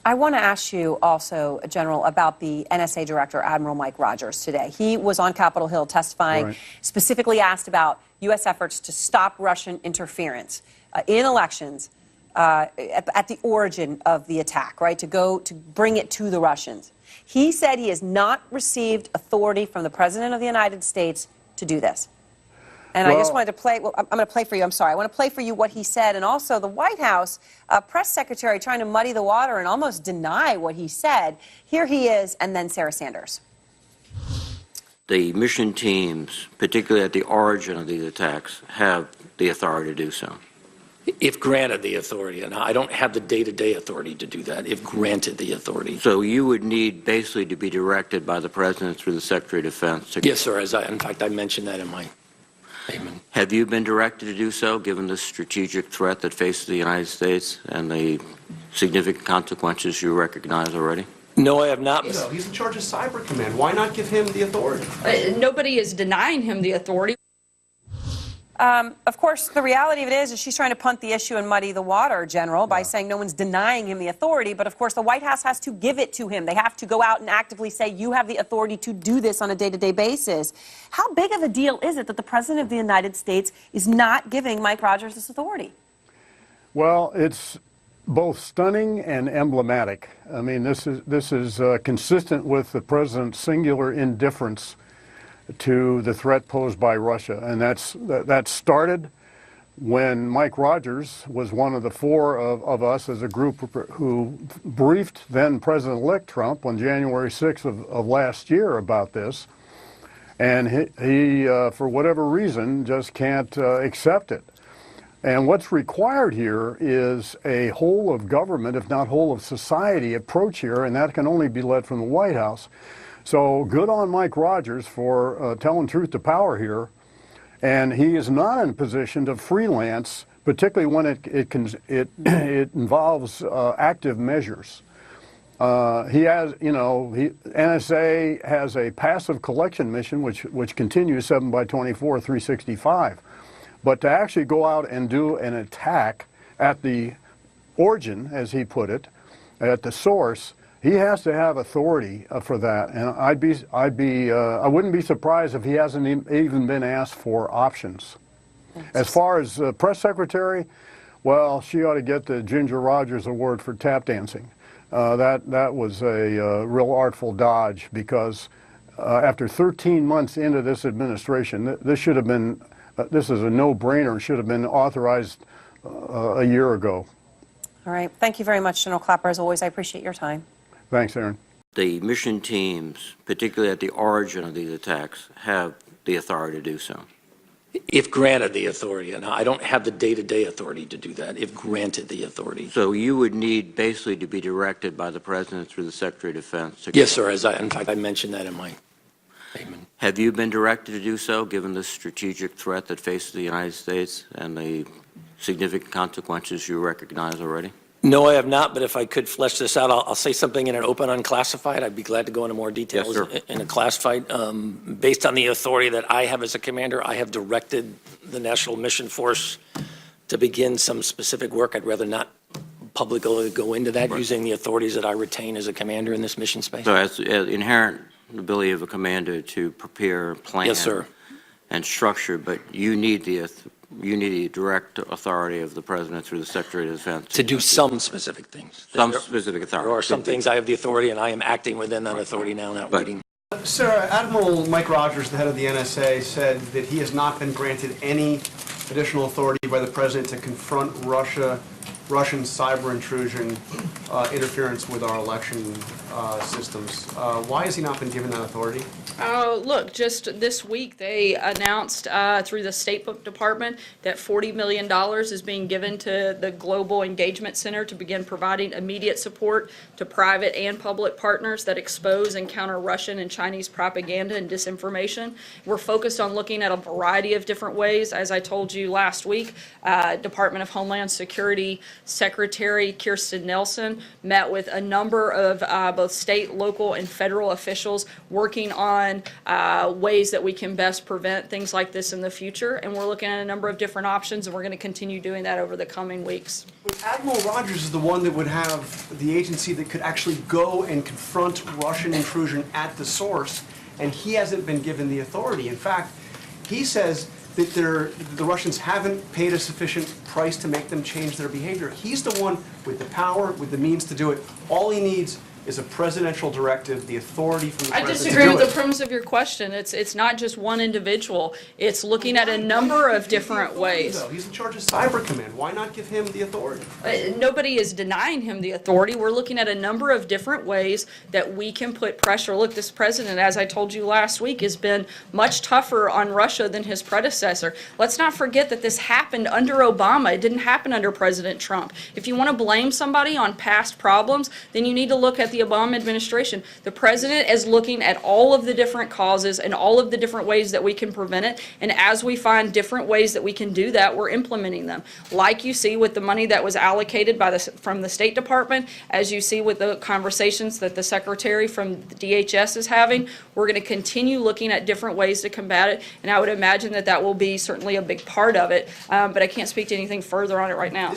I want to ask you also, General, about the NSA Director, Admiral Mike Rogers, today. He was on Capitol Hill testifying, specifically asked about U.S. efforts to stop Russian interference in elections at the origin of the attack, right, to bring it to the Russians. He said he has not received authority from the President of the United States to do this. And I just wanted to play, I'm going to play for you, I'm sorry. I want to play for you what he said, and also the White House press secretary trying to muddy the water and almost deny what he said. Here he is, and then Sarah Sanders. The mission teams, particularly at the origin of these attacks, have the authority to do so. If granted the authority, and I don't have the day-to-day authority to do that, if granted the authority. So you would need basically to be directed by the President through the Secretary of Defense. Yes, sir. In fact, I mentioned that in my statement. Have you been directed to do so, given the strategic threat that faces the United States and the significant consequences you recognize already? No, I have not. No, he's in charge of Cyber Command. Why not give him the authority? Nobody is denying him the authority. Of course, the reality of it is she's trying to punt the issue and muddy the water, General, by saying no one's denying him the authority. But, of course, the White House has to give it to him. They have to go out and actively say, you have the authority to do this on a day-to-day basis. How big of a deal is it that the President of the United States is not giving Mike Rogers this authority? Well, it's both stunning and emblematic. I mean, this is consistent with the President's singular indifference to the threat posed by Russia, and that started when Mike Rogers was one of the four of us as a group who briefed then President-elect Trump on January 6th of last year about this, and he for whatever reason just can't accept it. And what's required here is a whole of government, if not whole of society approach here, and that can only be led from the White House. So good on Mike Rogers for telling truth to power here, and he is not in a position to freelance, particularly when it involves active measures. He has, NSA has a passive collection mission which continues 7/24, 365, but to actually go out and do an attack at the origin, as he put it, at the source. He has to have authority for that, and I wouldn't be surprised if he hasn't even been asked for options. As far as press secretary, well, she ought to get the Ginger Rogers Award for tap dancing. That was a real artful dodge, because after 13 months into this administration, this should have been, this is a no-brainer, should have been authorized a year ago. All right. Thank you very much, General Clapper. As always, I appreciate your time. Thanks, Aaron. The mission teams, particularly at the origin of these attacks, have the authority to do so. If granted the authority, and I don't have the day-to-day authority to do that, if granted the authority. So you would need basically to be directed by the President through the Secretary of Defense. Yes, sir. In fact, I mentioned that in my statement. Have you been directed to do so, given the strategic threat that faces the United States and the significant consequences you recognize already? No, I have not, but if I could flesh this out, I'll say something in an open unclassified. I'd be glad to go into more details. Yes, in a classified. Based on the authority that I have as a commander, I have directed the National Mission Force to begin some specific work. I'd rather not publicly go into that, using the authorities that I retain as a commander in this mission space. So as inherent ability of a commander to prepare, plan, yes, sir, and structure, but you need the direct authority of the President through the Secretary of Defense to do some specific things. Some specific authority. There are some things I have the authority, and I am acting within that authority now, not waiting. Sir, Admiral Mike Rogers, the head of the NSA, said that he has not been granted any additional authority by the President to confront Russian cyber intrusion, interference with our election systems. Why has he not been given that authority? Look, just this week they announced through the State Department that $40 million is being given to the Global Engagement Center to begin providing immediate support to private and public partners that expose and counter Russian and Chinese propaganda and disinformation. We're focused on looking at a variety of different ways. As I told you last week, Department of Homeland Security Secretary Kirstjen Nielsen met with a number of both both state, local, and federal officials working on ways that we can best prevent things like this in the future. And we're looking at a number of different options, and we're going to continue doing that over the coming weeks. But Admiral Rogers is the one that would have the agency that could actually go and confront Russian intrusion at the source, and he hasn't been given the authority. In fact, he says that the Russians haven't paid a sufficient price to make them change their behavior. He's the one with the power, with the means to do it. All he needs is a presidential directive, the authority from the I president disagree to do with it. the premise of your question. It's not just one individual. It's looking at a number of different ways. He's in charge of Cyber Command. Why not give him the authority? Nobody is denying him the authority. We're looking at a number of different ways that we can put pressure. Look, this president, as I told you last week, has been much tougher on Russia than his predecessor. Let's not forget that this happened under Obama. It didn't happen under President Trump. If you want to blame somebody on past problems, then you need to look at the Obama administration. The president is looking at all of the different causes and all of the different ways that we can prevent it. And as we find different ways that we can do that, we're implementing them. Like you see with the money that was allocated from the State Department, as you see with the conversations that the secretary from the DHS is having, we're going to continue looking at different ways to combat it. And I would imagine that that will be certainly a big part of it. But I can't speak to anything further on it right now.